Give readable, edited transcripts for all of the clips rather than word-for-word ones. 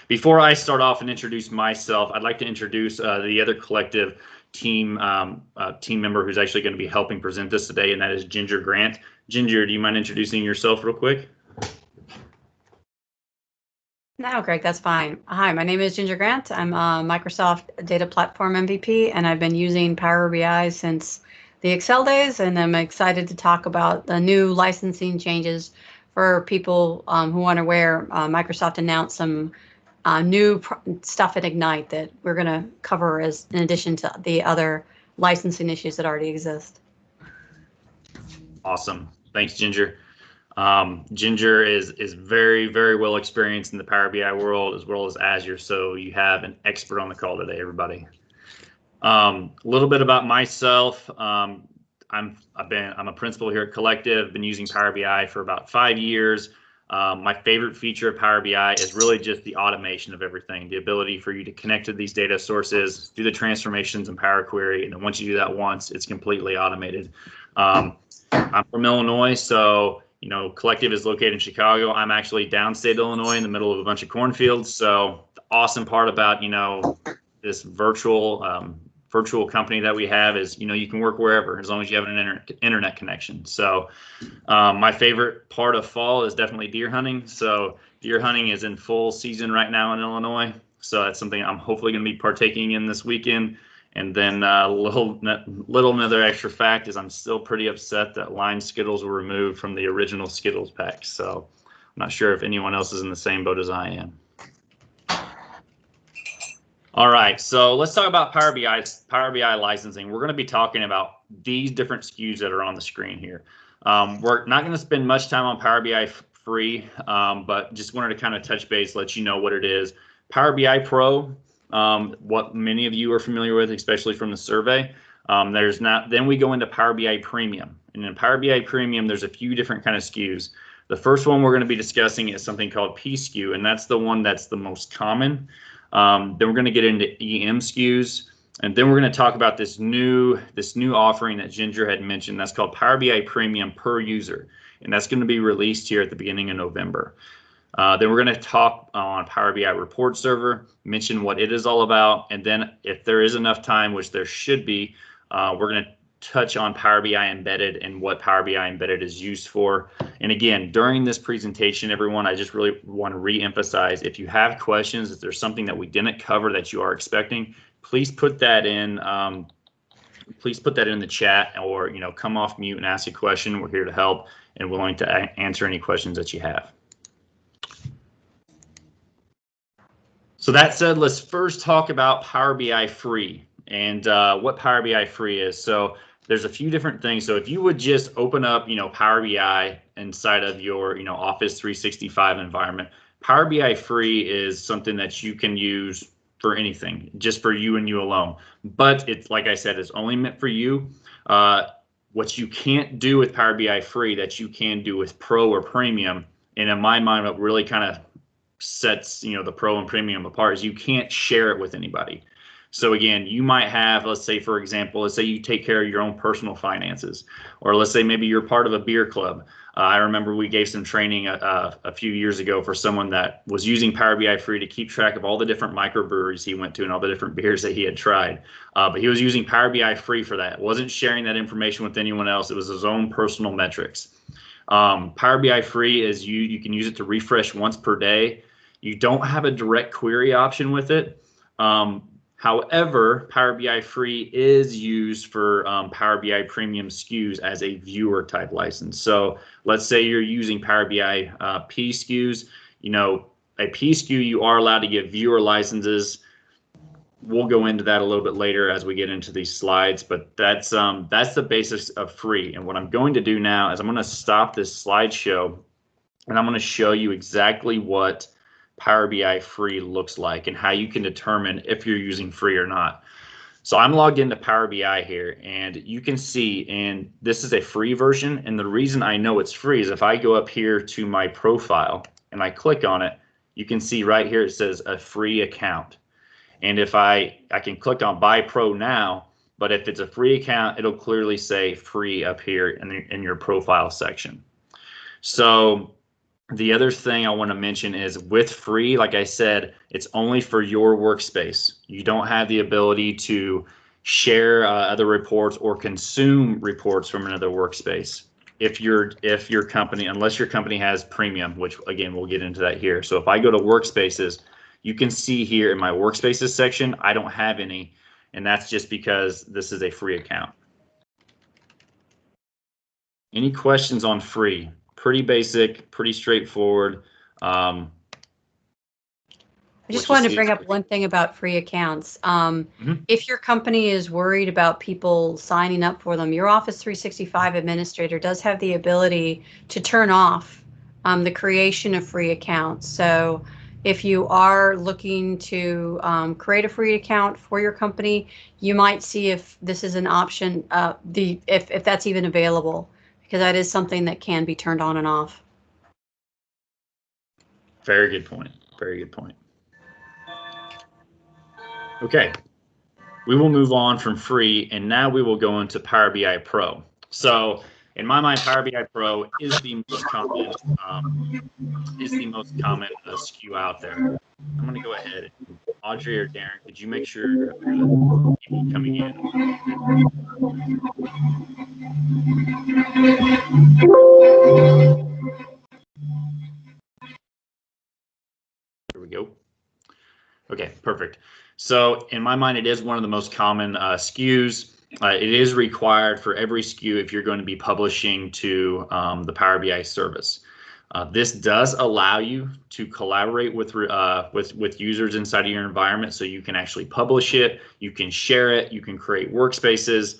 Before I start off and introduce myself, I'd like to introduce the other Collectiv team team member who's actually going to be helping present this today, and that is Ginger Grant. Ginger, do you mind introducing yourself real quick? No, Greg, that's fine. Hi, my name is Ginger Grant. I'm a Microsoft Data Platform MVP, and I've been using Power BI since the Excel days, and I'm excited to talk about the new licensing changes for people who aren't aware. Microsoft announced some new stuff at Ignite that we're going to cover as in addition to the other licensing issues that already exist. Awesome. Thanks, Ginger. Ginger is very, very well experienced in the Power BI world as well as Azure, so you have an expert on the call today, everybody. A little bit about myself. I'm a principal here at Collectiv. Been using Power BI for about 5 years. My favorite feature of Power BI is really just the automation of everything, the ability for you to connect to these data sources, do the transformations in Power Query, and then once you do that once, it's completely automated. I'm from Illinois, so you know, Collectiv is located in Chicago. I'm actually downstate Illinois in the middle of a bunch of cornfields. So the awesome part about, you know, this virtual company that we have is, you know, you can work wherever as long as you have an internet connection. So my favorite part of fall is definitely deer hunting. So deer hunting is in full season right now in Illinois. So that's something I'm hopefully going to be partaking in this weekend. And then little another extra fact is I'm still pretty upset that lime Skittles were removed from the original Skittles pack. So I'm not sure if anyone else is in the same boat as I am. All right, so let's talk about Power BI licensing. We're going to be talking about these different SKUs that are on the screen here. We're not going to spend much time on Power BI free, but just wanted to kind of touch base, let you know what it is. Power BI Pro. What many of you are familiar with, especially from the survey. Then we go into Power BI Premium. And in Power BI Premium, there's a few different kind of SKUs. The first one we're going to be discussing is something called P SKU, and that's the one that's the most common. Then we're going to get into EM SKUs, and then we're going to talk about this new offering that Ginger had mentioned. That's called Power BI Premium per user, and that's going to be released here at the beginning of November. Then we're going to talk on Power BI Report Server, mention what it is all about, and then if there is enough time, which there should be, we're going to touch on Power BI Embedded and what Power BI Embedded is used for. And again, during this presentation, everyone, I just really want to re-emphasize, if you have questions, if there's something that we didn't cover that you are expecting, please put that in. Please put that in the chat, or come off mute and ask a question. We're here to help and willing to answer any questions that you have. So that said, let's first talk about Power BI Free and what Power BI Free is. So there's a few different things. So if you would just open up, Power BI inside of your, Office 365 environment, Power BI Free is something that you can use for anything, just for you and you alone. But it's, like I said, it's only meant for you. What you can't do with Power BI Free that you can do with Pro or Premium, and in my mind, what really kind of sets the Pro and Premium apart is you can't share it with anybody. So again, you might have, let's say, for example, let's say you take care of your own personal finances, or let's say maybe you're part of a beer club. I remember we gave some training a few years ago for someone that was using Power BI Free to keep track of all the different microbreweries he went to and all the different beers that he had tried. But he was using Power BI Free for that. Wasn't sharing that information with anyone else. It was his own personal metrics. Power BI Free is you can use it to refresh once per day. You don't have a direct query option with it. However, Power BI Free is used for Power BI Premium SKUs as a viewer type license. So let's say you're using Power BI P SKUs. A P SKU, you are allowed to give viewer licenses. We'll go into that a little bit later as we get into these slides, but that's the basics of free. And what I'm going to do now is I'm going to stop this slideshow, and I'm going to show you exactly what Power BI Free looks like and how you can determine if you're using free or not. So I'm logged into Power BI here, and you can see, and this is a free version. And the reason I know it's free is if I go up here to my profile and I click on it, you can see right here it says a free account. And if I can click on Buy Pro now, but if it's a free account, it'll clearly say free up here in your profile section. So The other thing I want to mention is with free, like I said, it's only for your workspace. You don't have the ability to share other reports or consume reports from another workspace. If your company, unless your company has premium, which again, we'll get into that here. So if I go to workspaces, you can see here in my workspaces section, I don't have any, and that's just because this is a free account. Any questions on free? Pretty basic, pretty straightforward. I just wanted to bring up one thing about free accounts. If your company is worried about people signing up for them, your Office 365 administrator does have the ability to turn off the creation of free accounts. So if you are looking to create a free account for your company, you might see if this is an option, if that's even available, because that is something that can be turned on and off. Very good point. Very good point. Okay, we will move on from free, and now we will go into Power BI Pro. So in my mind, Power BI Pro is the most common SKU out there. I'm going to go ahead. Audrey or Darren, could you make sure people coming in? Here we go. Okay, perfect. So in my mind, it is one of the most common SKUs. It is required for every SKU if you're going to be publishing to the Power BI service. This does allow you to collaborate with users inside of your environment, so you can actually publish it, you can share it, you can create workspaces.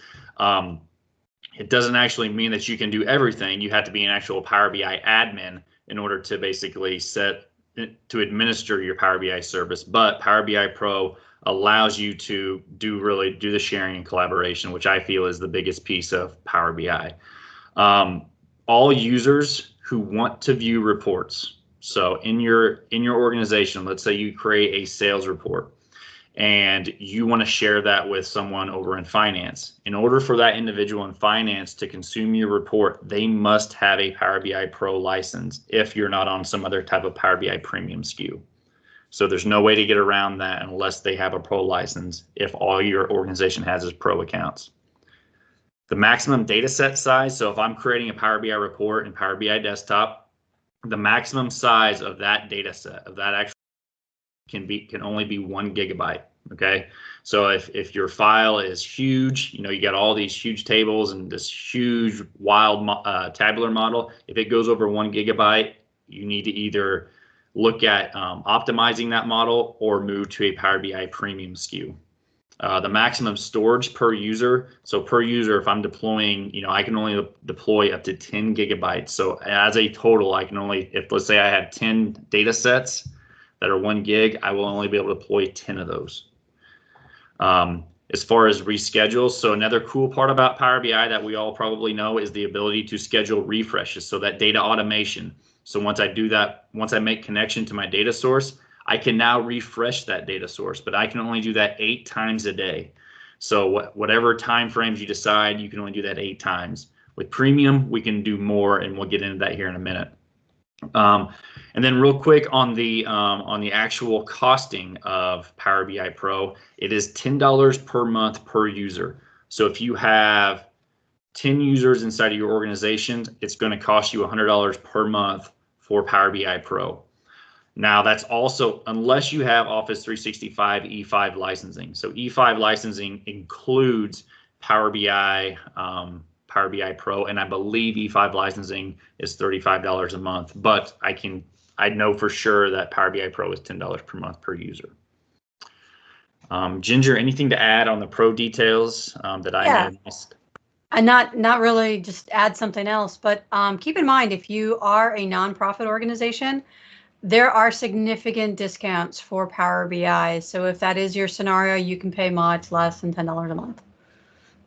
It doesn't actually mean that you can do everything. You have to be an actual Power BI admin in order to basically to administer your Power BI service, but Power BI Pro allows you to do the sharing and collaboration, which I feel is the biggest piece of Power BI. All users who want to view reports, so in your organization, let's say you create a sales report and you want to share that with someone over in finance. In order for that individual in finance to consume your report, they must have a Power BI Pro license if you're not on some other type of Power BI Premium SKU. So there's no way to get around that unless they have a Pro license if all your organization has is Pro accounts. The maximum data set size, so if I'm creating a Power BI report in Power BI Desktop, the maximum size of that data set, of that actual can only be 1 gigabyte. Okay, so if your file is huge, you got all these huge tables and this huge wild tabular model, if it goes over 1 gigabyte, you need to either look at optimizing that model or move to a Power BI Premium SKU. The maximum storage per user, so per user, if I'm deploying, I can only deploy up to 10 gigabytes. So as a total, I can only, if let's say I have 10 data sets that are 1 gig, I will only be able to deploy 10 of those. As far as reschedules, so another cool part about Power BI that we all probably know is the ability to schedule refreshes, so that data automation. So once I do that, once I make connection to my data source, I can now refresh that data source, but I can only do that 8 times a day. So whatever time frames you decide, you can only do that 8 times. With Premium, we can do more, and we'll get into that here in a minute. And then real quick on the actual costing of Power BI Pro, it is $10 per month per user. So if you have 10 users inside of your organization, it's going to cost you $100 per month for Power BI Pro. Now that's also unless you have Office 365 E5 licensing. So E5 licensing includes Power BI Pro, and I believe E5 licensing is $35 a month, but I know for sure that Power BI Pro is $10 per month per user. Ginger, anything to add on the Pro details that I may have missed? And not really, just add something else, but keep in mind, if you are a nonprofit organization, there are significant discounts for Power BI. So if that is your scenario, you can pay much less than $10 a month.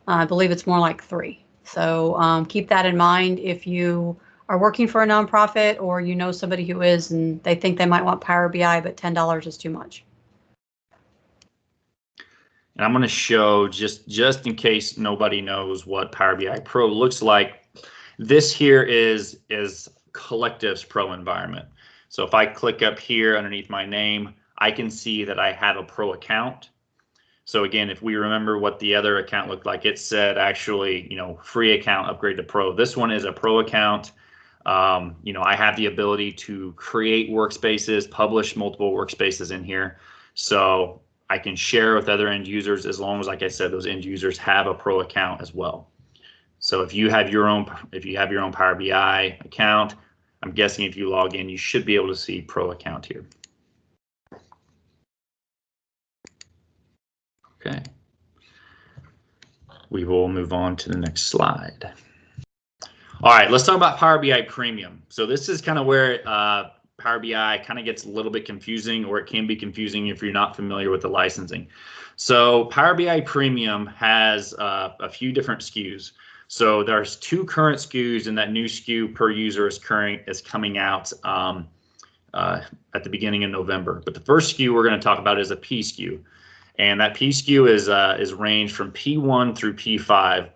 I believe it's more like $3. So keep that in mind if you are working for a nonprofit or you know somebody who is and they think they might want Power BI, but $10 is too much. And I'm going to show, just in case nobody knows what Power BI Pro looks like, this here is Collectiv's Pro environment. So if I click up here underneath my name, I can see that I have a Pro account. So again, if we remember what the other account looked like, it said actually, free account, upgrade to Pro. This one is a Pro account. I have the ability to create workspaces, publish multiple workspaces in here. So I can share with other end users as long as, like I said, those end users have a Pro account as well. So if you have your own Power BI account, I'm guessing if you log in, you should be able to see Pro account here. Okay. We will move on to the next slide. All right, let's talk about Power BI Premium. So this is kind of where Power BI kind of gets a little bit confusing, or it can be confusing if you're not familiar with the licensing. So Power BI Premium has a few different SKUs. So there's 2 current SKUs, and that new SKU per user is coming out at the beginning of November. But the first SKU we're going to talk about is a P SKU. And that P SKU is ranged from P1 through P5,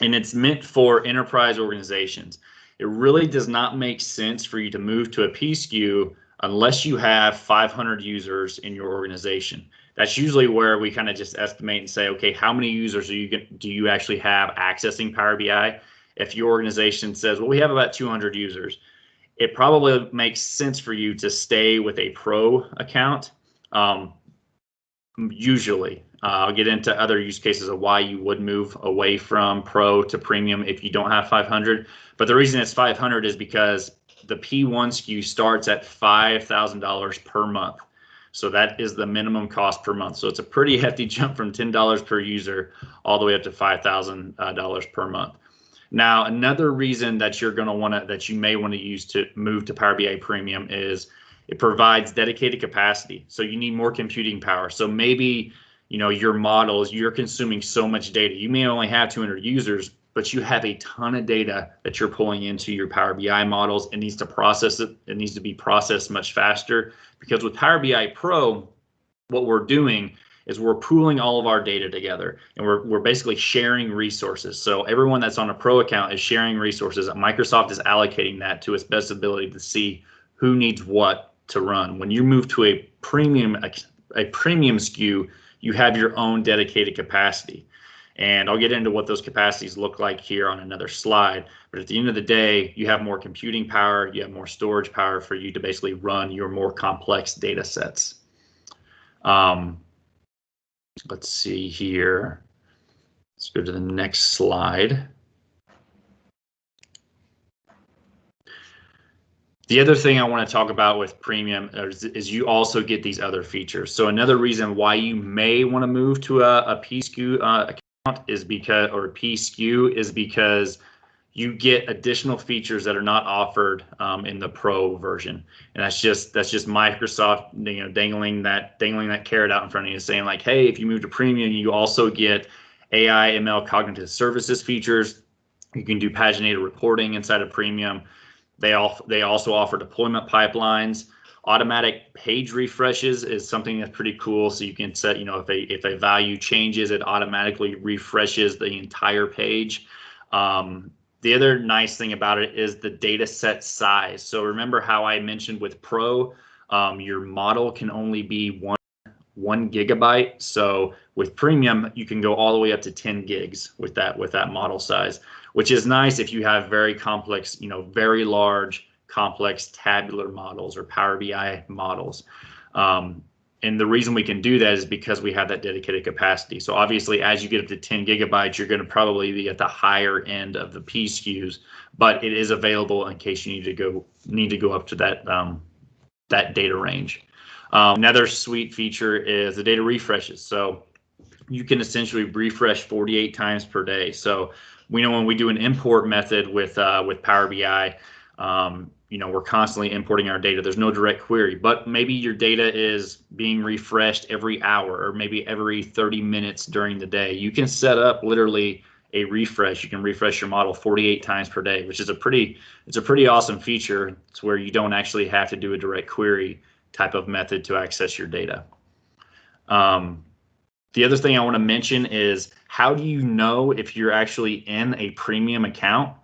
and it's meant for enterprise organizations. It really does not make sense for you to move to a P SKU unless you have 500 users in your organization. That's usually where we kind of just estimate and say, okay, how many users do you actually have accessing Power BI? If your organization says, well, we have about 200 users, it probably makes sense for you to stay with a Pro account. Usually, I'll get into other use cases of why you would move away from Pro to Premium if you don't have 500. But the reason it's 500 is because the P1 SKU starts at $5,000 per month. So that is the minimum cost per month. So it's a pretty hefty jump from $10 per user all the way up to $5,000 per month. Now, another reason that you may want to use to move to Power BI Premium is it provides dedicated capacity. So you need more computing power. So maybe, your models, you're consuming so much data. You may only have 200 users, but you have a ton of data that you're pulling into your Power BI models. It needs to process it. It needs to be processed much faster, because with Power BI Pro, what we're doing is we're pooling all of our data together, and we're basically sharing resources. So everyone that's on a Pro account is sharing resources. Microsoft is allocating that to its best ability to see who needs what to run. When you move to a premium SKU, you have your own dedicated capacity. And I'll get into what those capacities look like here on another slide. But at the end of the day, you have more computing power, you have more storage power for you to basically run your more complex data sets. Let's see here. Let's go to the next slide. The other thing I want to talk about with Premium is you also get these other features. So another reason why you may want to move to a P SKU account is because, or P SKU is because you get additional features that are not offered in the Pro version, and that's just Microsoft, dangling that carrot out in front of you, saying like, hey, if you move to Premium, you also get AI, ML, cognitive services features. You can do paginated reporting inside of Premium. They also offer deployment pipelines. Automatic page refreshes is something that's pretty cool. So you can set, if a value changes, it automatically refreshes the entire page. The other nice thing about it is the data set size. So remember how I mentioned with Pro, your model can only be one gigabyte. So with Premium, you can go all the way up to 10 gigs with that model size, which is nice if you have very complex, very large, complex tabular models or Power BI models. And the reason we can do that is because we have that dedicated capacity. So obviously, as you get up to 10 gigabytes, you're going to probably be at the higher end of the P SKUs, but it is available in case you need to go up to that data range. Another sweet feature is the data refreshes. So you can essentially refresh 48 times per day. So we know when we do an import method with Power BI, we're constantly importing our data. There's no direct query, but maybe your data is being refreshed every hour or maybe every 30 minutes during the day. You can set up literally a refresh. You can refresh your model 48 times per day, which is a pretty awesome feature. It's where you don't actually have to do a direct query type of method to access your data. The other thing I want to mention is, how do you know if you're actually in a Premium account?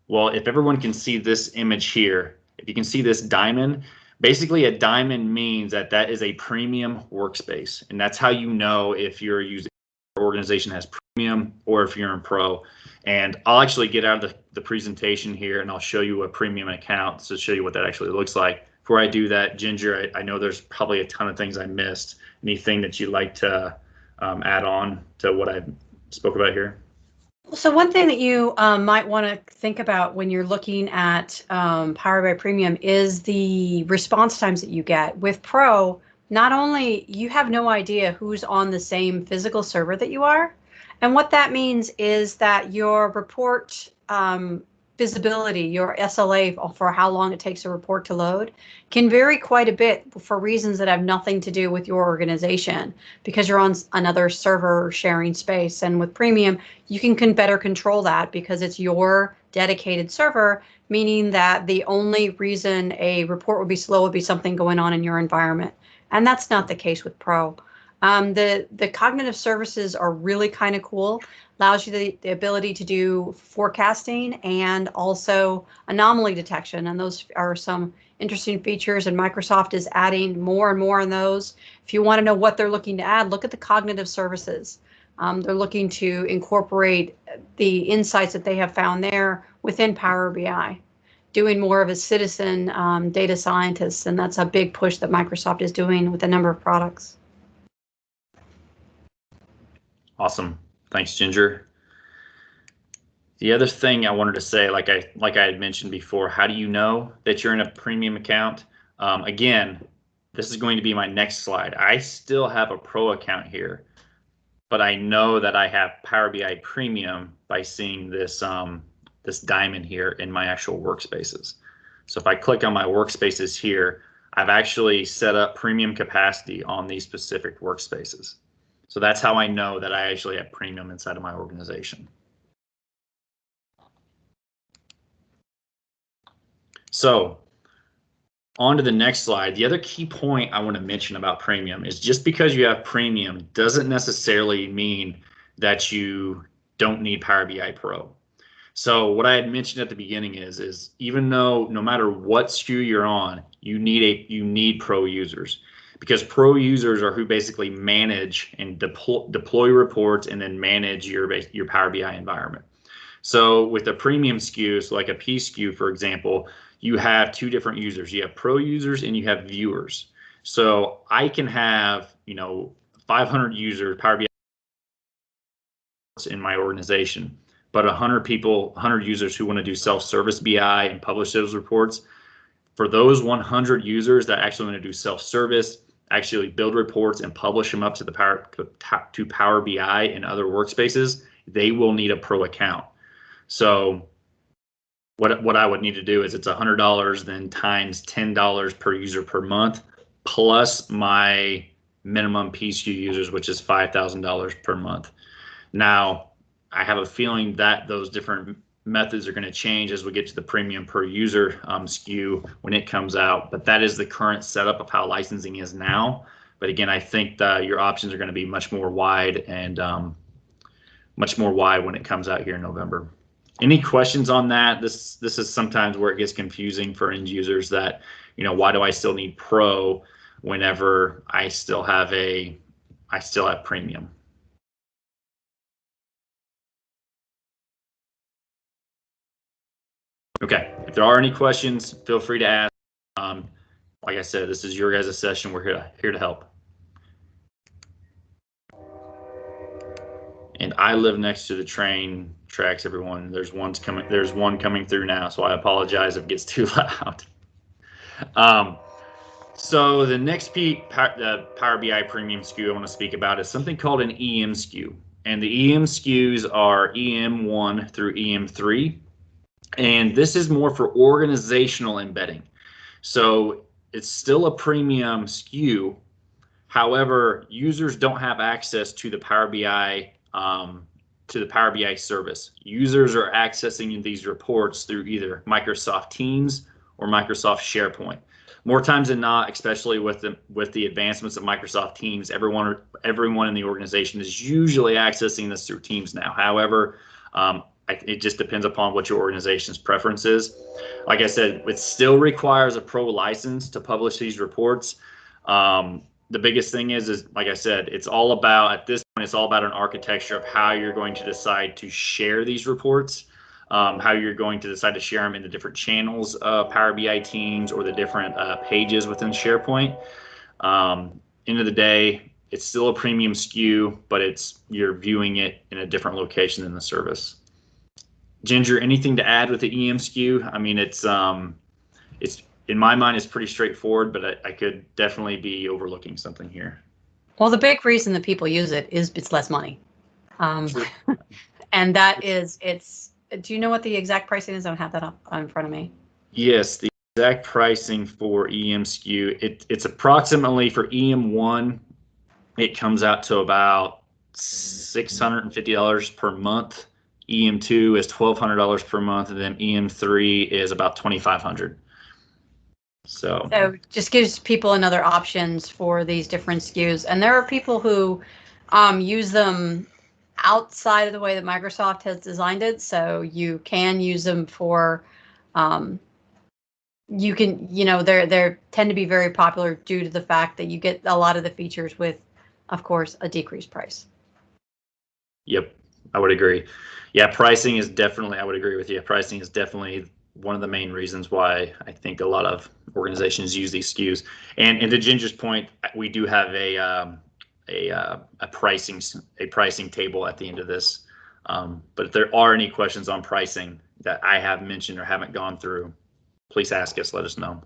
Well, if everyone can see this image here, if you can see this diamond, basically a diamond means that that is a premium workspace. And that's how you know if you're using your organization has premium or if you're in pro. And I'll actually get out of the presentation here and I'll show you a premium account to show you what that actually looks like. Before I do that, Ginger, I know there's probably a ton of things I missed. Anything that you'd like to add on to what I spoke about here? So one thing that you might want to think about when you're looking at Power BI Premium is the response times that you get. With Pro, not only you have no idea who's on the same physical server that you are, and what that means is that your report visibility, your SLA for how long it takes a report to load can vary quite a bit for reasons that have nothing to do with your organization because you're on another server sharing space. And with Premium, you can better control that because it's your dedicated server, meaning that the only reason a report would be slow would be something going on in your environment. And that's not the case with Pro. The cognitive services are really kind of cool. Allows you the ability to do forecasting and also anomaly detection. And those are some interesting features, and Microsoft is adding more and more on those. If you want to know what they're looking to add, look at the cognitive services. They're looking to incorporate the insights that they have found there within Power BI, doing more of a citizen data scientist. And that's a big push that Microsoft is doing with a number of products. Awesome. Thanks, Ginger. The other thing I wanted to say, like I had mentioned before, how do you know that you're in a premium account? Again, this is going to be my next slide. I still have a pro account here, but I know that I have Power BI Premium by seeing this this diamond here in my actual workspaces. So if I click on my workspaces here, I've actually set up premium capacity on these specific workspaces. So that's how I know that I actually have premium inside of my organization. So on to the next slide. The other key point I want to mention about premium is just because you have premium doesn't necessarily mean that you don't need Power BI Pro. So what I had mentioned at the beginning is even though no matter what SKU you're on, you need pro users, because pro users are who basically manage and deploy reports and then manage your Power BI environment. So with a premium SKU, so like a P SKU, for example, you have two different users. You have pro users and you have viewers. So I can have 500 users Power BI in my organization, but 100 users who want to do self-service BI and publish those reports. For those 100 users that actually want to do self-service, actually build reports and publish them up to Power BI and other workspaces, they will need a pro account. So what I would need to do is it's $100 then times $10 per user per month, plus my minimum PSU users, which is $5,000 per month. Now, I have a feeling that those different methods are going to change as we get to the premium per user SKU when it comes out, but that is the current setup of how licensing is now. But again, I think that your options are going to be much more wide and much more wide when it comes out here in November. Any questions on that? This is sometimes where it gets confusing for end users that, why do I still need pro whenever I still have premium? Okay, if there are any questions, feel free to ask. Like I said, this is your guys' session. We're here to help. And I live next to the train tracks, everyone. There's one coming through now, so I apologize if it gets too loud. So the next Power BI Premium SKU I want to speak about is something called an EM SKU. And the EM SKUs are EM1 through EM3. And this is more for organizational embedding. So it's still a premium SKU. However, users don't have access to the Power BI service. Users are accessing these reports through either Microsoft Teams or Microsoft SharePoint. More times than not, especially with the advancements of Microsoft Teams, everyone in the organization is usually accessing this through Teams now. However, it just depends upon what your organization's preference is. Like I said, it still requires a pro license to publish these reports. The biggest thing is like I said, it's all about, at this point, it's all about an architecture of how you're going to decide to share these reports, how you're going to decide to share them in the different channels of Power BI teams or the different pages within SharePoint. End of the day, it's still a premium SKU, but you're viewing it in a different location than the service. Ginger, anything to add with the EM SKU? I mean, it's in my mind, it's pretty straightforward, but I could definitely be overlooking something here. Well, the big reason that people use it is it's less money. And that is, do you know what the exact pricing is? I don't have that up in front of me. Yes, the exact pricing for EM SKU, it's approximately for EM1, it comes out to about $650 per month. EM2 is $1,200 per month, and then EM3 is about $2,500. So just gives people another options for these different SKUs. And there are people who use them outside of the way that Microsoft has designed it. So you can use them for, you can, they tend to be very popular due to the fact that you get a lot of the features with, of course, a decreased price. Yep, I would agree. Yeah, pricing is definitely, I would agree with you. Pricing is definitely one of the main reasons why I think a lot of organizations use these SKUs. And to Ginger's point, we do have a pricing table at the end of this. But if there are any questions on pricing that I have mentioned or haven't gone through, please ask us. Let us know.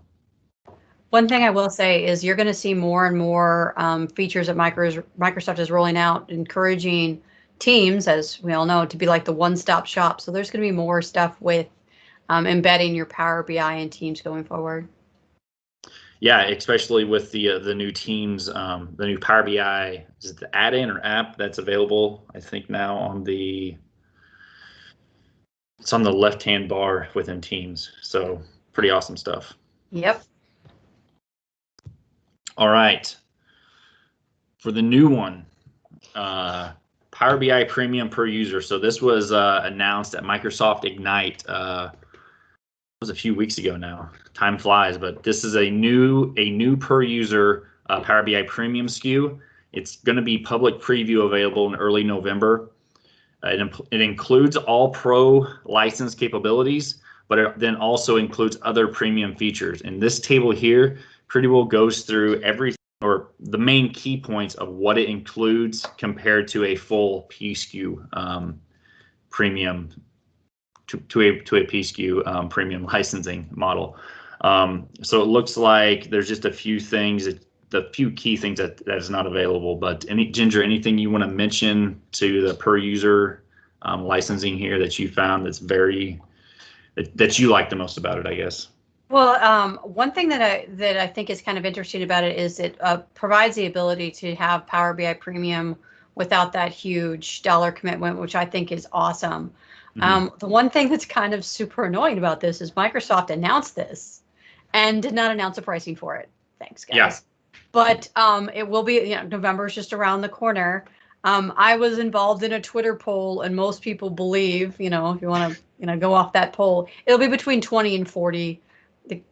One thing I will say is you're going to see more and more features that Microsoft is rolling out, encouraging teams, as we all know, to be like the one-stop shop. So there's going to be more stuff with embedding your Power BI in Teams going forward. Yeah, especially with the new Teams, the new Power BI, is it the add-in or app that's available? I think now it's on the left-hand bar within Teams. So pretty awesome stuff. Yep. All right. For the new one, Power BI Premium per user. So this was announced at Microsoft Ignite. It was a few weeks ago now. Time flies, but this is a new per user Power BI Premium SKU. It's going to be public preview available in early November. It includes all pro license capabilities, but it then also includes other premium features. And this table here pretty well goes through everything, or the main key points of what it includes compared to a full P SKU premium to a P SKU premium licensing model. So it looks like there's just a few things, the few key things that is not available. But Ginger, anything you want to mention to the per user licensing here that you found that you like the most about it, I guess? Well, one thing that I think is kind of interesting about it is it provides the ability to have Power BI Premium without that huge dollar commitment, which I think is awesome. Mm-hmm. The one thing that's kind of super annoying about this is Microsoft announced this and did not announce a pricing for it. Thanks, guys. Yeah. But it will be, November is just around the corner. I was involved in a Twitter poll, and most people believe, if you want to, go off that poll, it'll be between 20 and 40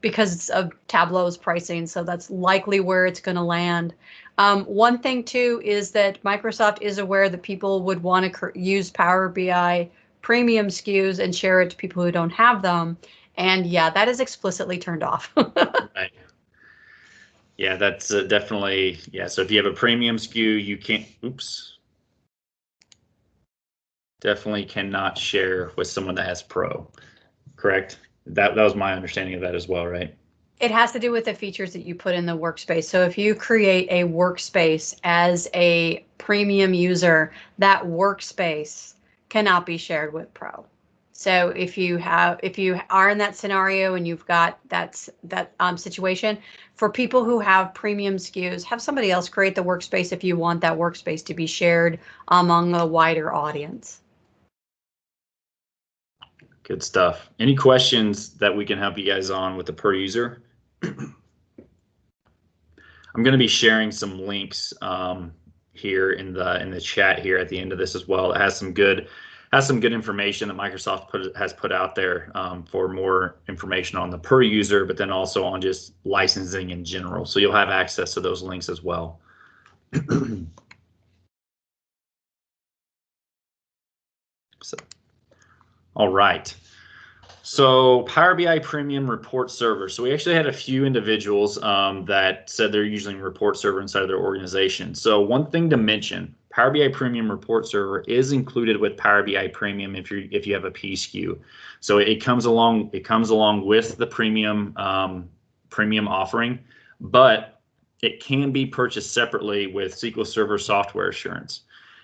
because of Tableau's pricing. So that's likely where it's going to land. One thing, too, is that Microsoft is aware that people would want to use Power BI Premium SKUs and share it to people who don't have them. And yeah, that is explicitly turned off. Right. Yeah, that's definitely, yeah. So if you have a premium SKU, you can't, definitely cannot share with someone that has pro, correct? That was my understanding of that as well, right? It has to do with the features that you put in the workspace. So if you create a workspace as a premium user, that workspace cannot be shared with pro. So if you are in that scenario and you've got that situation, for people who have premium SKUs, have somebody else create the workspace if you want that workspace to be shared among a wider audience. Good stuff. Any questions that we can help you guys on with the per user? I'm going to be sharing some links here in the chat here at the end of this as well. It has some good has some good information that Microsoft has put out there for more information on the per user, but then also on just licensing in general. So you'll have access to those links as well. So, all right. So Power BI Premium Report Server. So we actually had a few individuals that said they're using Report Server inside of their organization. So one thing to mention, Power BI Premium Report Server is included with Power BI Premium if you have a P SKU. So it comes along with the premium offering, but it can be purchased separately with SQL Server Software Assurance.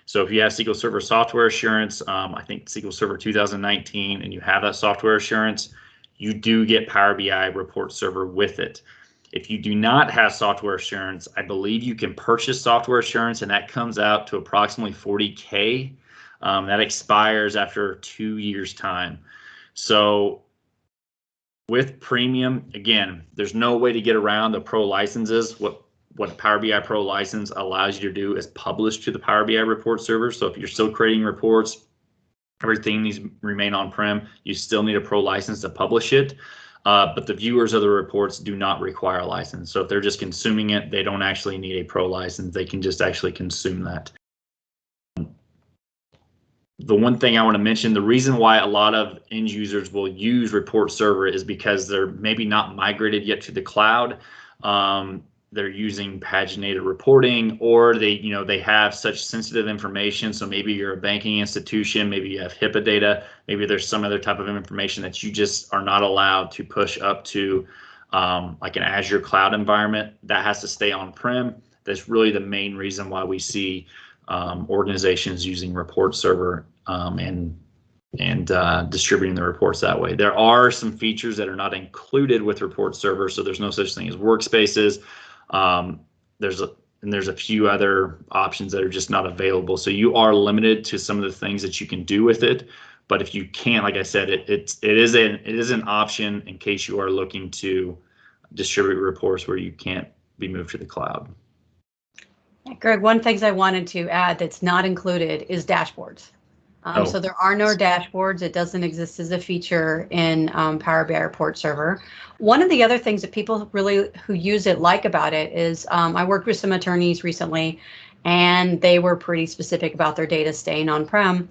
So if you have SQL Server Software Assurance, I think SQL Server 2019, and you have that software assurance, you do get Power BI Report Server with it. If you do not have software assurance, I believe you can purchase software assurance, and that comes out to approximately $40K. That expires after 2 years' time. So with Premium, again, there's no way to get around the Pro licenses. What Power BI Pro license allows you to do is publish to the Power BI report server. So if you're still creating reports, everything needs to remain on-prem. You still need a Pro license to publish it. But the viewers of the reports do not require a license. So if they're just consuming it, they don't actually need a Pro license. They can just actually consume that. The one thing I want to mention, the reason why a lot of end users will use Report Server is because they're maybe not migrated yet to the cloud. They're using paginated reporting, or they have such sensitive information. So maybe you're a banking institution, maybe you have HIPAA data, maybe there's some other type of information that you just are not allowed to push up to like an Azure cloud environment. That has to stay on-prem. That's really the main reason why we see organizations using Report Server and distributing the reports that way. There are some features that are not included with Report Server, so there's no such thing as workspaces. There's a few other options that are just not available. So you are limited to some of the things that you can do with it. But if you can't, like I said, it is an option in case you are looking to distribute reports where you can't be moved to the cloud. Greg, one thing I wanted to add that's not included is dashboards. So there are no dashboards. It doesn't exist as a feature in Power BI Report Server. One of the other things that people really who use it like about it is I worked with some attorneys recently, and they were pretty specific about their data staying on-prem.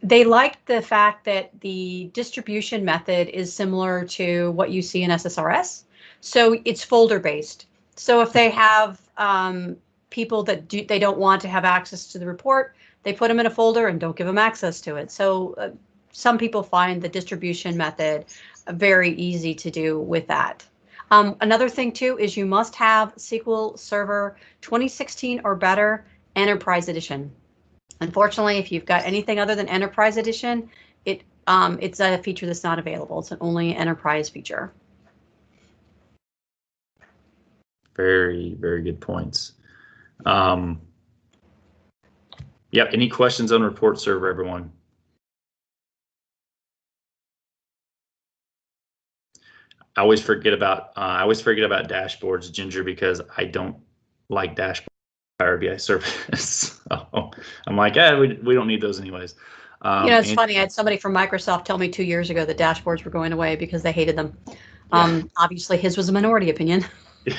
They liked the fact that the distribution method is similar to what you see in SSRS. So it's folder-based. So if they have people that they don't want to have access to the report, they put them in a folder and don't give them access to it. So some people find the distribution method very easy to do with that. Another thing too is you must have SQL Server 2016 or better Enterprise Edition. Unfortunately, if you've got anything other than Enterprise Edition, it's a feature that's not available. It's an only Enterprise feature. Very, very good points. Yep. Any questions on Report Server, everyone? I always forget about dashboards, Ginger, because I don't like dashboard Power BI service. So I'm like, we don't need those anyways. It's funny. I had somebody from Microsoft tell me 2 years ago the dashboards were going away because they hated them. Yeah. Obviously, his was a minority opinion. Yeah.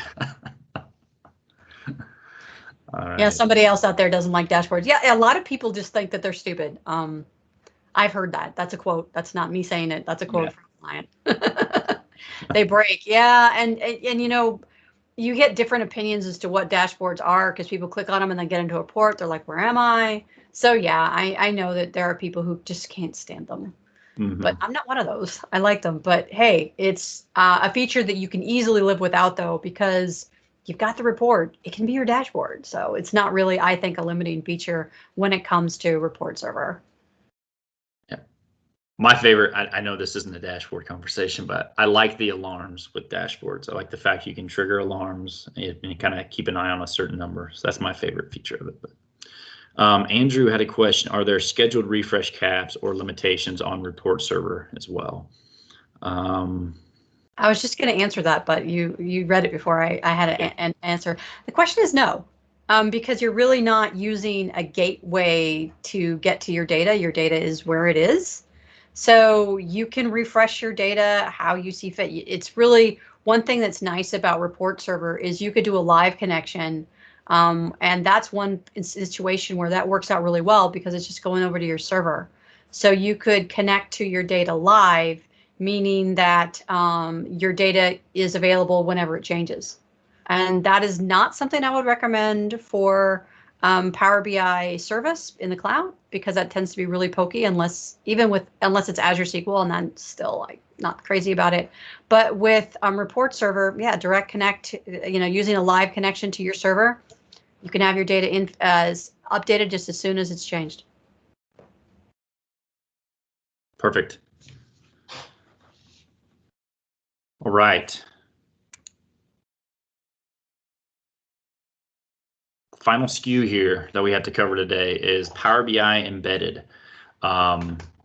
Right. Yeah, somebody else out there doesn't like dashboards. Yeah, a lot of people just think that they're stupid. I've heard that. That's a quote. That's not me saying it. That's a quote from a client. They break. Yeah, and you get different opinions as to what dashboards are because people click on them and then get into a report. They're like, where am I? So yeah, I know that there are people who just can't stand them. Mm-hmm. But I'm not one of those. I like them. But hey, it's a feature that you can easily live without, though, because you've got the report. It can be your dashboard. So it's not really, I think, a limiting feature when it comes to Report Server. Yeah. My favorite, I know this isn't a dashboard conversation, but I like the alarms with dashboards. I like the fact you can trigger alarms and kind of keep an eye on a certain number. So that's my favorite feature of it. But Andrew had a question. Are there scheduled refresh caps or limitations on Report Server as well? I was just going to answer that, but you read it before I had an answer. The question is no. Because you're really not using a gateway to get to your data. Your data is where it is. So you can refresh your data how you see fit. It's really one thing that's nice about Report Server is you could do a live connection. And that's one situation where that works out really well because it's just going over to your server. So you could connect to your data live, meaning that your data is available whenever it changes. And that is not something I would recommend for Power BI service in the cloud because that tends to be really pokey unless it's Azure SQL, and I'm still like not crazy about it. But with Report Server, yeah, direct connect, using a live connection to your server, you can have your data in as updated just as soon as it's changed. Perfect. All right. Final SKU here that we have to cover today is Power BI Embedded.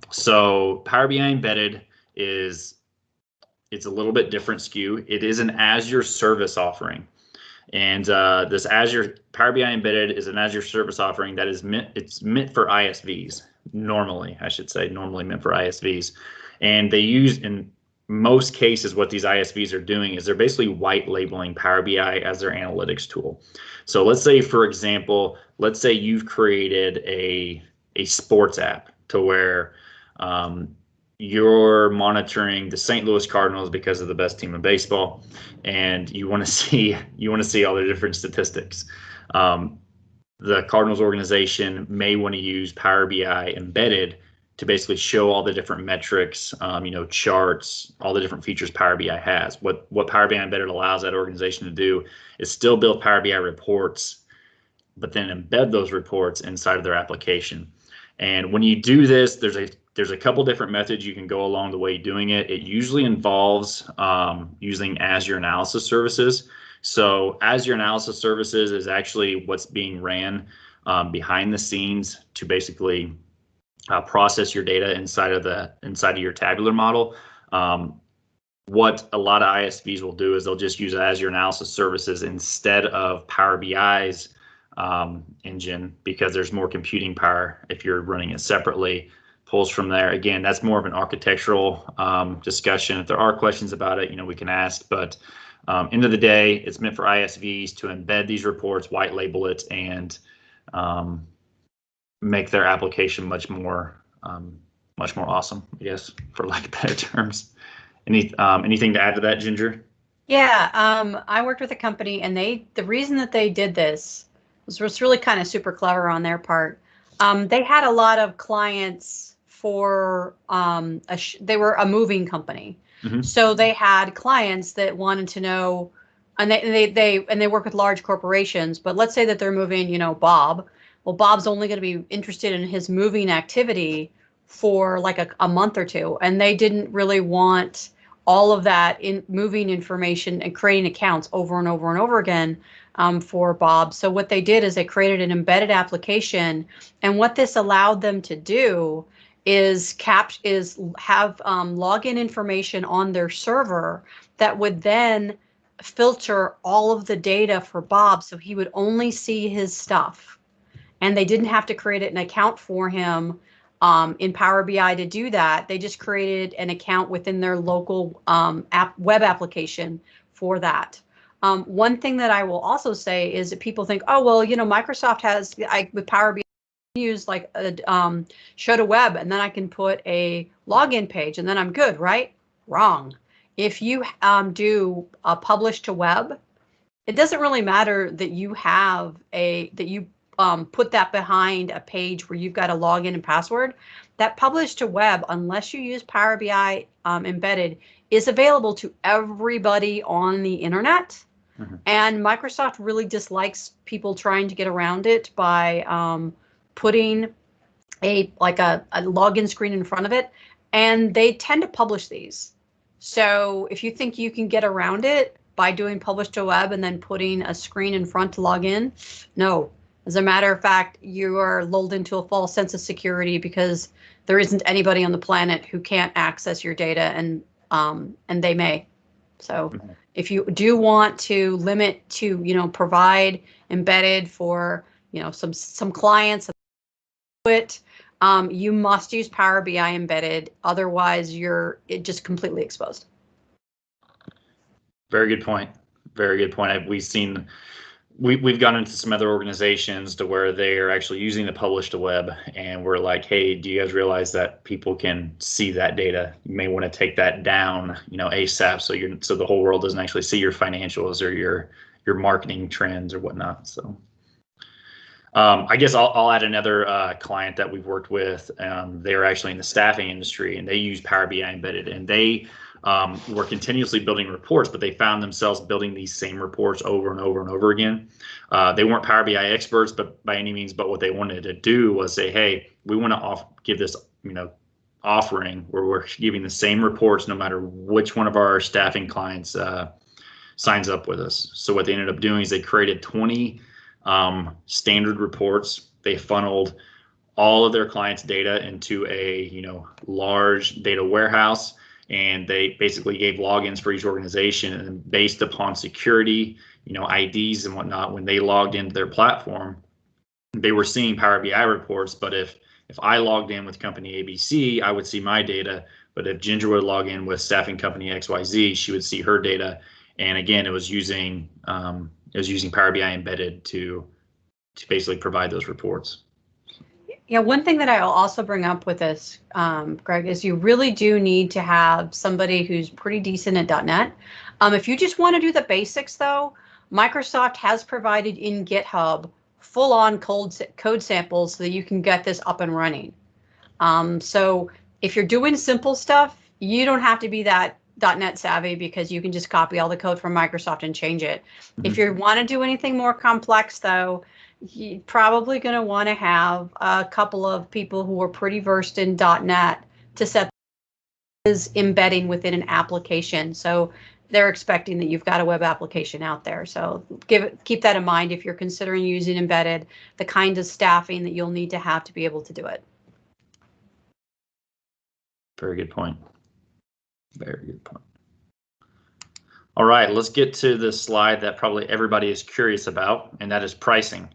So Power BI Embedded it's a little bit different SKU. It is an Azure service offering. And this Azure Power BI Embedded is an Azure service offering that is meant for ISVs. Normally meant for ISVs. And they use, in most cases, what these ISVs are doing is they're basically white labeling Power BI as their analytics tool. So let's say, for example, you've created a sports app to where you're monitoring the St. Louis Cardinals because they're the best team in baseball, and you want to see all the different statistics. The Cardinals organization may want to use Power BI Embedded to basically show all the different metrics, charts, all the different features Power BI has. What Power BI Embedded allows that organization to do is still build Power BI reports, but then embed those reports inside of their application. And when you do this, there's a couple different methods you can go along the way doing it. It usually involves using Azure Analysis Services. So Azure Analysis Services is actually what's being ran behind the scenes to basically process your data inside of your tabular model. What a lot of ISVs will do is they'll just use Azure Analysis Services instead of Power BI's engine because there's more computing power if you're running it separately. Pulls from there. Again, that's more of an architectural discussion. If there are questions about it, we can ask. But end of the day, it's meant for ISVs to embed these reports, white label it, and make their application much more awesome, I guess, for lack of better terms. Anything to add to that, Ginger? Yeah, I worked with a company, and the reason that they did this was really kind of super clever on their part. They had a lot of clients for they were a moving company, so they had clients that wanted to know, and they work with large corporations. But let's say that they're moving, Bob. Well, Bob's only going to be interested in his moving activity for like a month or two, and they didn't really want all of that in moving information and creating accounts over and over and over again for Bob. So what they did is they created an embedded application, and what this allowed them to do is have login information on their server that would then filter all of the data for Bob, so he would only see his stuff, and they didn't have to create an account for him in Power BI to do that. They just created an account within their local web application for that. One thing that I will also say is that people think, oh, well, Microsoft has, with Power BI, use like a show to web, and then I can put a login page, and then I'm good, right? Wrong. If you do a publish to web, it doesn't really matter that you put that behind a page where you've got a login and password. That publish to web, unless you use Power BI embedded, is available to everybody on the internet. And Microsoft really dislikes people trying to get around it by putting a login screen in front of it, and they tend to publish these. So if you think you can get around it by doing publish to web and then putting a screen in front to log in, no. As a matter of fact, you are lulled into a false sense of security because there isn't anybody on the planet who can't access your data, and they may. So if you do want to limit to, provide embedded for, some clients, you must use Power BI embedded. Otherwise, you're just completely exposed. Very good point. Very good point. We've gone into some other organizations to where they are actually using the publish to web, and we're like, hey, do you guys realize that people can see that data? You may want to take that down, ASAP, so the whole world doesn't actually see your financials or your marketing trends or whatnot. So I guess I'll add another client that we've worked with. They're actually in the staffing industry, and they use Power BI embedded, and they were continuously building reports, but they found themselves building these same reports over and over and over again. They weren't Power BI experts, but by any means, but what they wanted to do was say, hey, we want to give this, offering where we're giving the same reports no matter which one of our staffing clients signs up with us. So what they ended up doing is they created 20 standard reports. They funneled all of their clients' data into a large data warehouse, and they basically gave logins for each organization, and based upon security, IDs and whatnot, when they logged into their platform, they were seeing Power BI reports. But if I logged in with company ABC, I would see my data. But if Ginger would log in with staffing company XYZ, she would see her data. And again, it was using Power BI embedded to basically provide those reports. Yeah, one thing that I'll also bring up with this, Greg, is you really do need to have somebody who's pretty decent at .NET. If you just want to do the basics, though, Microsoft has provided in GitHub full-on code samples so that you can get this up and running. So if you're doing simple stuff, you don't have to be that .NET savvy, because you can just copy all the code from Microsoft and change it. Mm-hmm. If you want to do anything more complex, though, you're probably going to want to have a couple of people who are pretty versed in .NET to set is embedding within an application. So they're expecting that you've got a web application out there. So keep that in mind if you're considering using embedded, the kind of staffing that you'll need to have to be able to do it. Very good point. Very good point. All right, let's get to the slide that probably everybody is curious about, and that is pricing.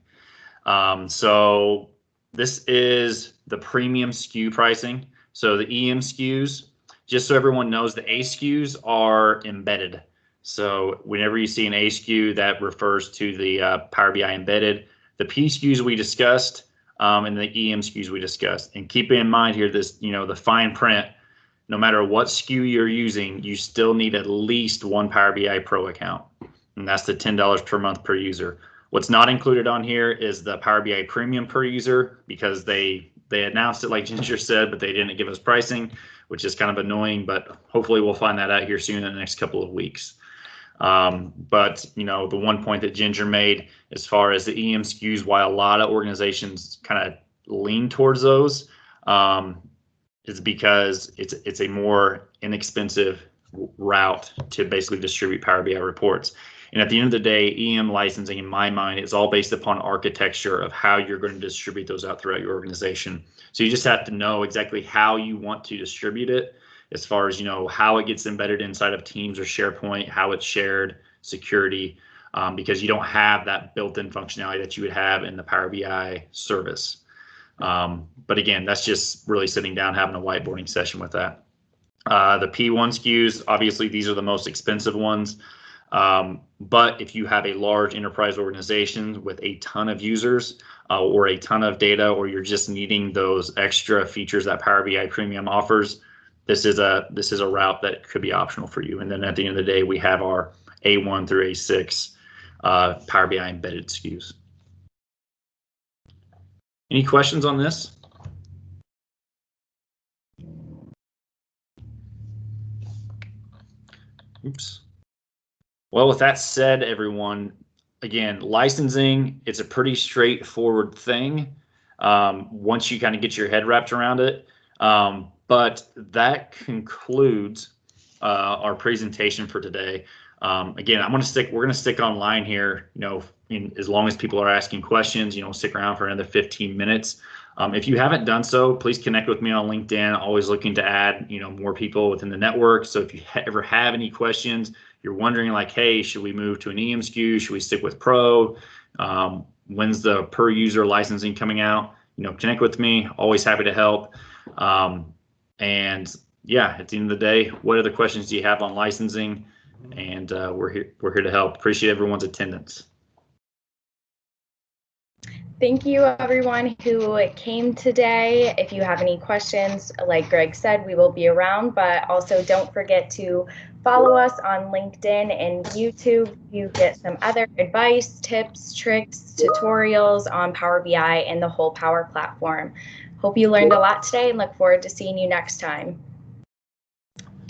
So this is the premium SKU pricing. So the EM SKUs, just so everyone knows, the A SKUs are embedded. So whenever you see an A SKU, that refers to the Power BI embedded. The P SKUs we discussed, and the EM SKUs we discussed. And keep in mind here, this, the fine print, no matter what SKU you're using, you still need at least one Power BI Pro account. And that's the $10 per month per user. What's not included on here is the Power BI Premium per user, because they announced it like Ginger said, but they didn't give us pricing, which is kind of annoying, but hopefully we'll find that out here soon in the next couple of weeks. But the one point that Ginger made as far as the EM SKUs, why a lot of organizations kind of lean towards those, is because it's a more inexpensive route to basically distribute Power BI reports. And at the end of the day, EM licensing, in my mind, is all based upon architecture of how you're going to distribute those out throughout your organization. So you just have to know exactly how you want to distribute it, as far as, how it gets embedded inside of Teams or SharePoint, how it's shared, security, because you don't have that built-in functionality that you would have in the Power BI service. But again, that's just really sitting down, having a whiteboarding session with that. The P1 SKUs, obviously, these are the most expensive ones. But if you have a large enterprise organization with a ton of users or a ton of data, or you're just needing those extra features that Power BI Premium offers, this is a route that could be optional for you. And then at the end of the day, we have our A1 through A6 Power BI embedded SKUs. Any questions on this? Oops. Well, with that said, everyone, again, licensing, it's a pretty straightforward thing once you kind of get your head wrapped around it. But that concludes our presentation for today. Again, we're going to stick online here, as long as people are asking questions, stick around for another 15 minutes. If you haven't done so, please connect with me on LinkedIn. Always looking to add, more people within the network. So if you ever have any questions, you're wondering like, hey, should we move to an EM SKU? Should we stick with Pro? When's the per user licensing coming out? Connect with me. Always happy to help. And yeah, at the end of the day, what other questions do you have on licensing? And we're here to help. Appreciate everyone's attendance. Thank you, everyone who came today. If you have any questions, like Greg said, we will be around, but also don't forget to follow us on LinkedIn and YouTube. You get some other advice, tips, tricks, tutorials on Power BI and the whole Power Platform. Hope you learned a lot today and look forward to seeing you next time.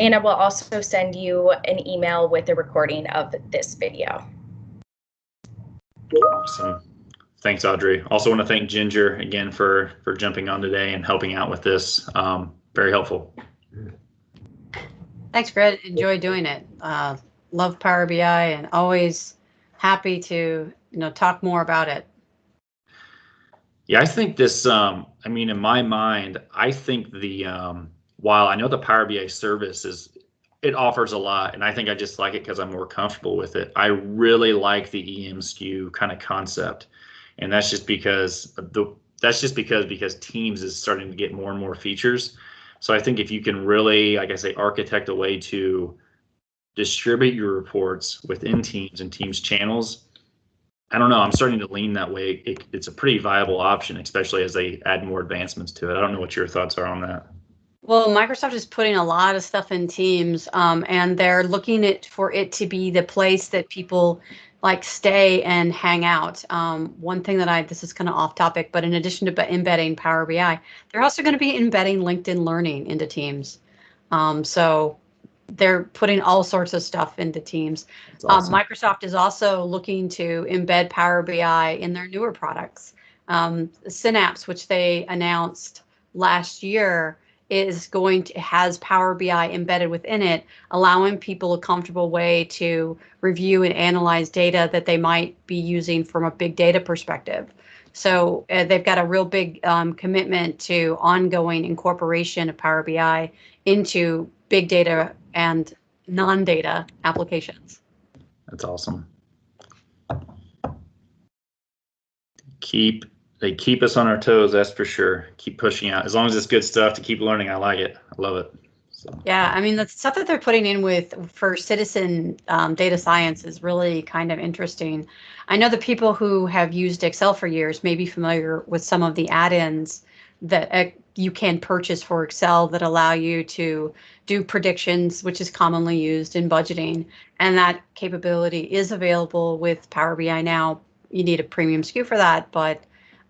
And I will also send you an email with a recording of this video. Awesome. Thanks, Audrey. Also want to thank Ginger again for jumping on today and helping out with this. Very helpful. Thanks, Greg. Enjoy doing it. Love Power BI and always happy to talk more about it. Yeah, I think this. I mean, in my mind, I think while I know the Power BI service it offers a lot, and I think I just like it because I'm more comfortable with it. I really like the EM SKU kind of concept. And that's just because Teams is starting to get more and more features. So I think if you can really, like I say, architect a way to distribute your reports within Teams and Teams channels, I don't know, I'm starting to lean that way. It's a pretty viable option, especially as they add more advancements to it. I don't know what your thoughts are on that. Well, Microsoft is putting a lot of stuff in Teams, and they're looking for it to be the place that people like stay and hang out. One thing that this is kind of off topic, but in addition to embedding Power BI, they're also going to be embedding LinkedIn Learning into Teams. So they're putting all sorts of stuff into Teams. Awesome. Microsoft is also looking to embed Power BI in their newer products. Synapse, which they announced last year, has Power BI embedded within it, allowing people a comfortable way to review and analyze data that they might be using from a big data perspective. So they've got a real big commitment to ongoing incorporation of Power BI into big data and non-data applications. That's awesome. They keep us on our toes, that's for sure. Keep pushing out. As long as it's good stuff to keep learning, I like it. I love it. So. Yeah, I mean, the stuff that they're putting in for citizen data science is really kind of interesting. I know the people who have used Excel for years may be familiar with some of the add-ins that you can purchase for Excel that allow you to do predictions, which is commonly used in budgeting. And that capability is available with Power BI now. You need a premium SKU for that, but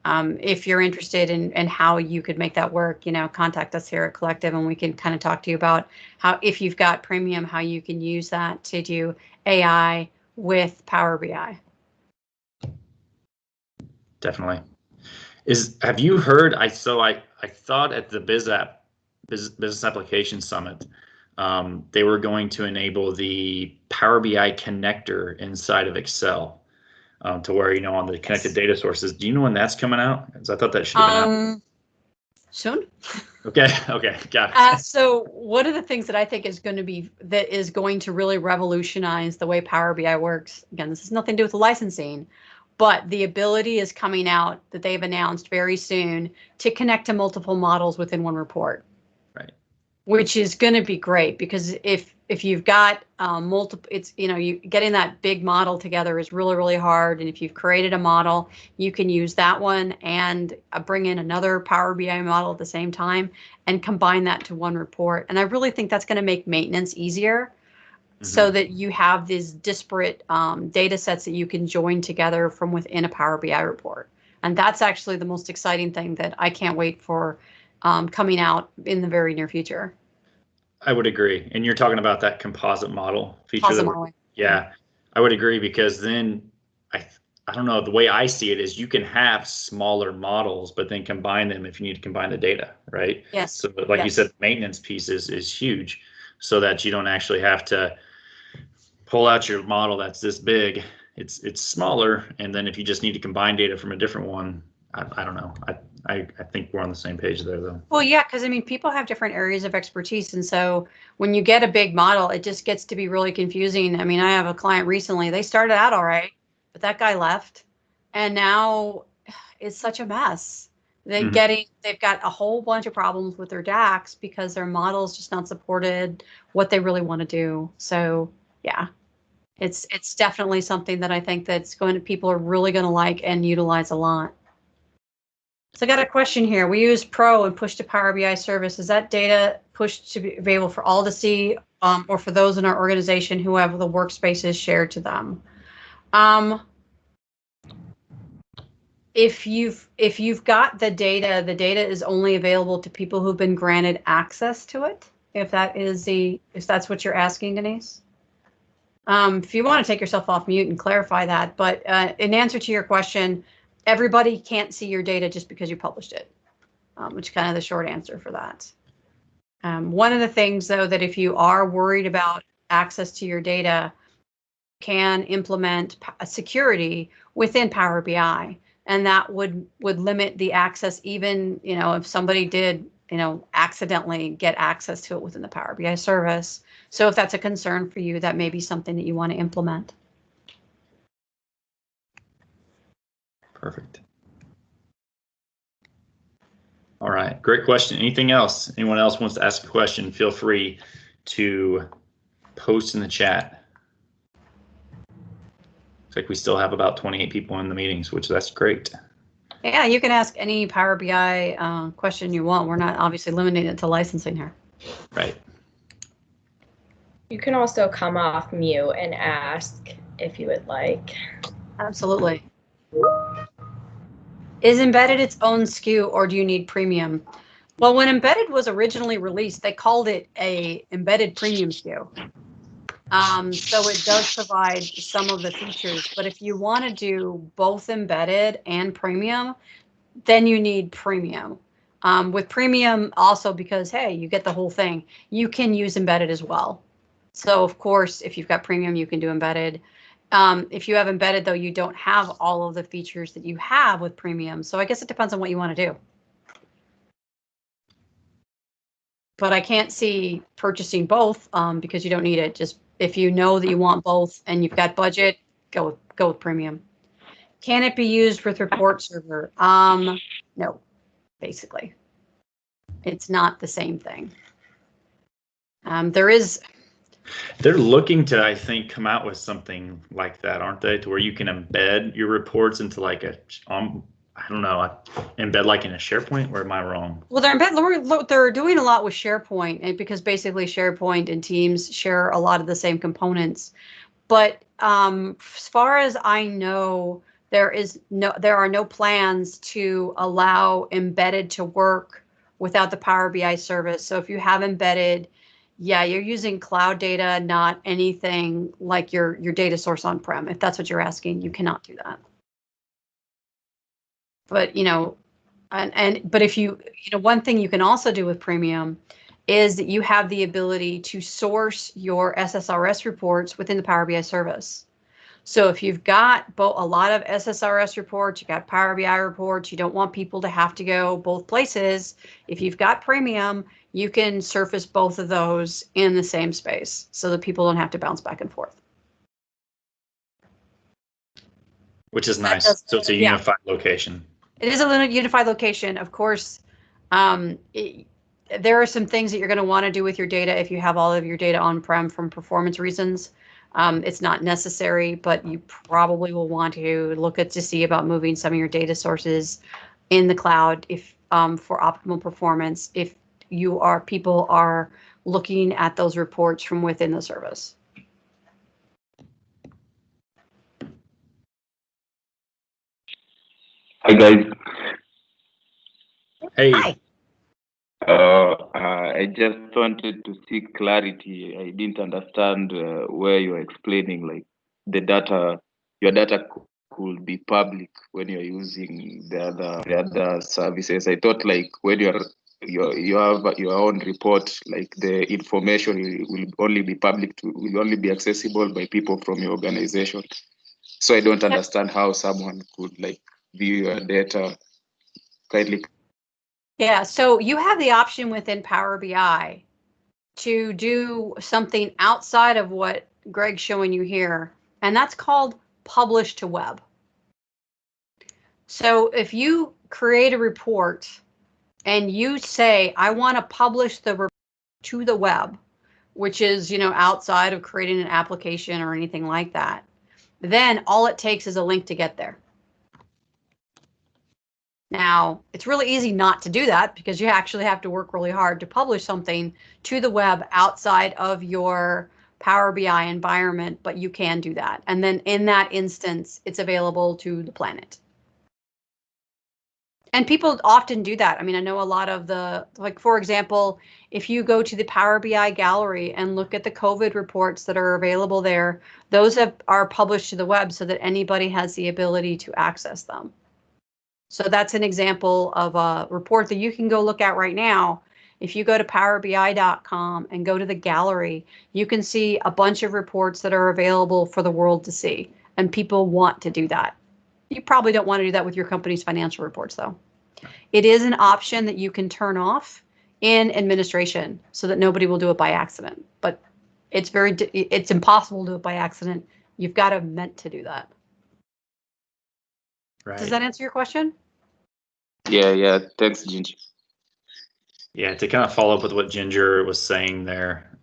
if you're interested in how you could make that work, contact us here at Collectiv and we can kind of talk to you about how, if you've got premium, how you can use that to do AI with Power BI. Definitely. Have you heard? I thought at the Business Application Summit, they were going to enable the Power BI connector inside of Excel. To where, on the connected data sources. Do you know when that's coming out? Because I thought that should have been out. Soon. Okay, got it. So one of the things that I think is going to really revolutionize the way Power BI works, again, this has nothing to do with the licensing, but the ability is coming out that they've announced very soon to connect to multiple models within one report. Right. Which is going to be great, because if you've got multiple, it's, getting that big model together is really, really hard. And if you've created a model, you can use that one and bring in another Power BI model at the same time and combine that to one report. And I really think that's going to make maintenance easier, so that you have these disparate data sets that you can join together from within a Power BI report. And that's actually the most exciting thing that I can't wait for coming out in the very near future. I would agree. And you're talking about that composite model feature. Yeah, I would agree, because then I don't know, the way I see it is you can have smaller models, but then combine them if you need to combine the data, right? Yes. So like you said, the maintenance piece is huge, so that you don't actually have to pull out your model that's this big. It's smaller, and then if you just need to combine data from a different one, I don't know. I think we're on the same page there, though. Well, yeah, because I mean, people have different areas of expertise. And so when you get a big model, it just gets to be really confusing. I mean, I have a client recently, they started out all right, but that guy left. And now it's such a mess. They've got a whole bunch of problems with their DAX because their model's just not supported what they really want to do. So yeah, it's definitely something that I think that's people are really going to like and utilize a lot. So I got a question here. We use Pro and push to Power BI service. Is that data pushed to be available for all to see, or for those in our organization who have the workspaces shared to them? If you've got the data is only available to people who've been granted access to it. If that's what you're asking, Denise. If you want to take yourself off mute and clarify that, but in answer to your question, everybody can't see your data just because you published it, which is kind of the short answer for that. One of the things, though, that if you are worried about access to your data, can implement a security within Power BI, and that would limit the access, even if somebody did accidentally get access to it within the Power BI service. So if that's a concern for you, that may be something that you want to implement. Perfect. All right, great question. Anything else? Anyone else wants to ask a question? Feel free to post in the chat. Looks like we still have about 28 people in the meetings, which that's great. Yeah, you can ask any Power BI question you want. We're not obviously limiting it to licensing here. Right. You can also come off mute and ask if you would like. Absolutely. Is embedded its own SKU, or do you need premium? Well, when embedded was originally released, they called it a embedded premium SKU. So it does provide some of the features, but if you want to do both embedded and premium, then you need premium. With premium also, because hey, you get the whole thing, you can use embedded as well. So of course, if you've got premium, you can do embedded. If you have embedded, though, you don't have all of the features that you have with premium. So I guess it depends on what you want to do. But I can't see purchasing both because you don't need it. Just if you know that you want both and you've got budget, go with premium. Can it be used with report server? No, basically. It's not the same thing. They're looking to, I think, come out with something like that, aren't they? To where you can embed your reports into like I don't know, embed like in a SharePoint, or am I wrong? Well, they're doing a lot with SharePoint, because basically SharePoint and Teams share a lot of the same components. But as far as I know, there are no plans to allow embedded to work without the Power BI service. So if you have embedded, yeah, you're using cloud data, not anything like your data source on-prem. If that's what you're asking, you cannot do that. But but if one thing you can also do with premium is that you have the ability to source your SSRS reports within the Power BI service. So if you've got a lot of SSRS reports, you got Power BI reports, you don't want people to have to go both places. If you've got premium, you can surface both of those in the same space so that people don't have to bounce back and forth. Which is nice. So it's a unified location. It is a unified location. Of course, there are some things that you're going to want to do with your data if you have all of your data on-prem from performance reasons. It's not necessary, but you probably will want to look to see about moving some of your data sources in the cloud if for optimal performance, if people are looking at those reports from within the service. Hi guys. Hey. Hi. I just wanted to seek clarity. I didn't understand where you're explaining like your data could be public when you're using the other services. I thought like when you have your own report, like the information will only be will only be accessible by people from your organization. So I don't understand how someone could like view your data. Kindly Yeah, so you have the option within Power BI to do something outside of what Greg's showing you here, and that's called publish to web. So if you create a report and you say, I want to publish the report to the web, which is, outside of creating an application or anything like that, then all it takes is a link to get there. Now, it's really easy not to do that because you actually have to work really hard to publish something to the web outside of your Power BI environment, but you can do that. And then in that instance, it's available to the planet. And people often do that. I mean, I know a lot of for example, if you go to the Power BI gallery and look at the COVID reports that are available there, those are published to the web so that anybody has the ability to access them. So that's an example of a report that you can go look at right now. If you go to powerbi.com and go to the gallery, you can see a bunch of reports that are available for the world to see, and people want to do that. You probably don't want to do that with your company's financial reports, though. It is an option that you can turn off in administration so that nobody will do it by accident, but it's impossible to do it by accident. You've got to have meant to do that. Right. Does that answer your question? Yeah. Thanks, Ginger. Yeah, to kind of follow up with what Ginger was saying there,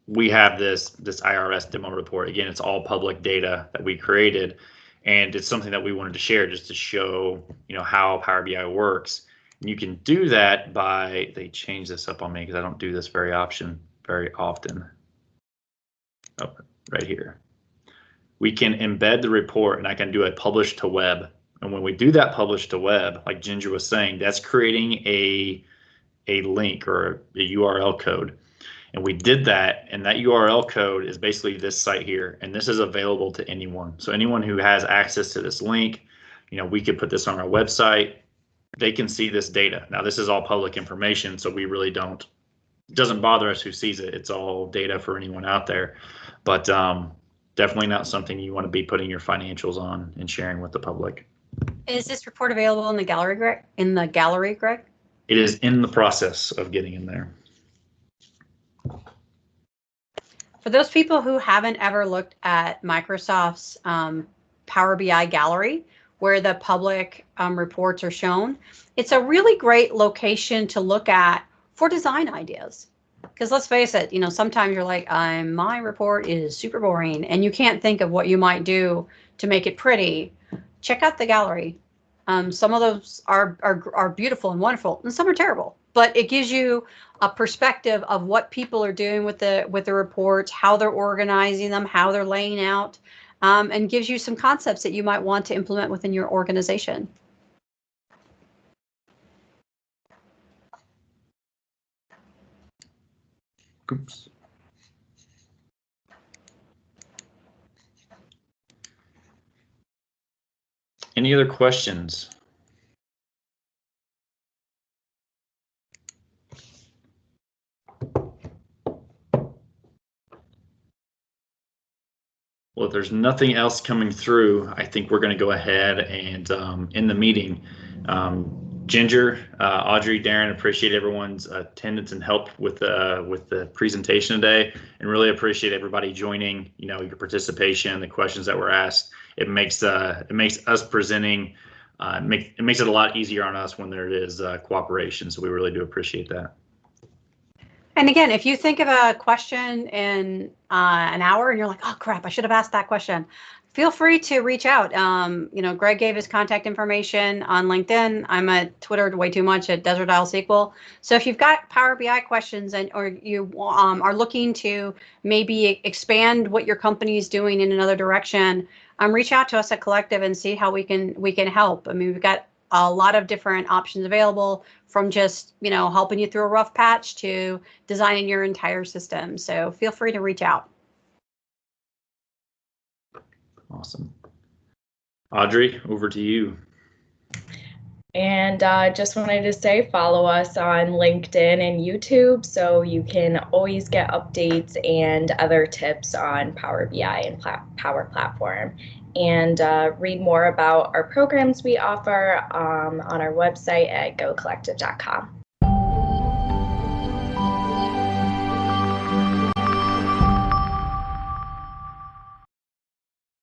we have this IRS demo report. Again, it's all public data that we created, and it's something that we wanted to share just to show, how Power BI works. And you can do that by, they changed this up on me because I don't do this very often. Oh, right here. We can embed the report, and I can do a publish to web. And when we do that publish to web, like Ginger was saying, that's creating a link or a URL code. And we did that, and that URL code is basically this site here, and this is available to anyone. So anyone who has access to this link, we could put this on our website. They can see this data. Now, this is all public information, so we really it doesn't bother us who sees it. It's all data for anyone out there. But definitely not something you want to be putting your financials on and sharing with the public. Is this report available in the gallery, Greg? It is in the process of getting in there. For those people who haven't ever looked at Microsoft's Power BI gallery, where the public reports are shown, it's a really great location to look at for design ideas. Because let's face it, sometimes you're like, my report is super boring, and you can't think of what you might do to make it pretty. Check out the gallery. Some of those are beautiful and wonderful, and some are terrible. But it gives you a perspective of what people are doing with the reports, how they're organizing them, how they're laying out, and gives you some concepts that you might want to implement within your organization. Oops. Any other questions? Well, if there's nothing else coming through, I think we're going to go ahead and end the meeting. Ginger, Audrey, Darren, appreciate everyone's attendance and help with the presentation today, and really appreciate everybody joining. Your participation, the questions that were asked. It makes us presenting. It makes it a lot easier on us when there is cooperation. So we really do appreciate that. And again, if you think of a question in an hour and you're like, oh crap, I should have asked that question, feel free to reach out. Greg gave his contact information on LinkedIn. I'm at Twitter way too much at Desert Isle SQL. So if you've got Power BI questions or you are looking to maybe expand what your company is doing in another direction, reach out to us at Collectiv and see how we can help. I mean, we've got a lot of different options available, from just helping you through a rough patch to designing your entire system. So feel free to reach out. Awesome. Audrey, over to you. And just wanted to say, follow us on LinkedIn and YouTube so you can always get updates and other tips on Power BI and Power Platform. And read more about our programs we offer on our website at gocollectiv.com.